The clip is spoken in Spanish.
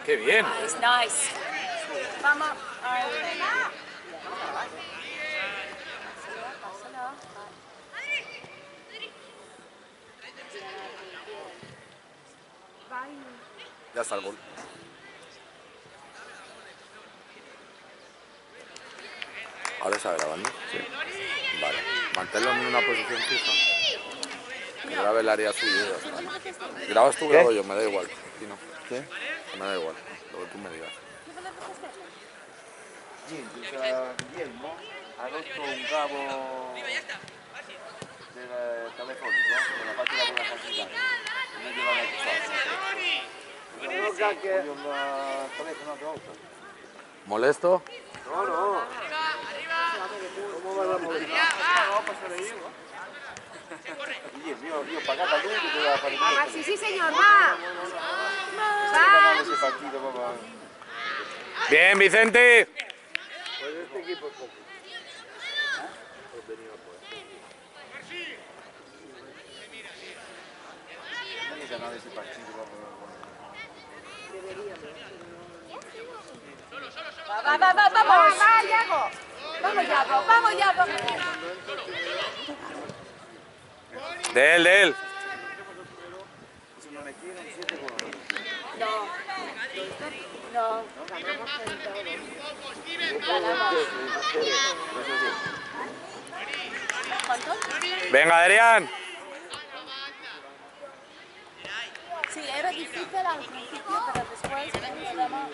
¡Qué bien! Nice, nice. Vamos. Ya está el gol. Ahora está grabando. Sí. Vale. Manténlo en una posición fija. Que grabe el área suya. Grabas tú, grabo yo, me da igual. ¿Sí, no? ¿Qué? Me da igual, lo que tú me digas. Niente, Guillermo ha rotto un cavo del telefonico nella parte della buona quantità. Non glielo hanno fatto. Voglio un telefono un'altra volta. ¿Molesto? No, no. ¿Cómo va la molestar? No, va a pasar ahí, ¿no? Guillermo, io ho pagato a lui che doveva fare tutto. Ma sì, signor, va! Va! Ese partido, papà. Bien, Vicente. Pues este equipo es poco. Pues venido pues. Tiene que ganar ese partido, papá. Vamos, va, Iago. Vamos, Iago, vamos, Iago. De él. Se non è pieno, siete buoni. No, no, ganamos en todo. ¿Cuánto? Venga, Adrián. Sí, era difícil al principio, pero después el programa...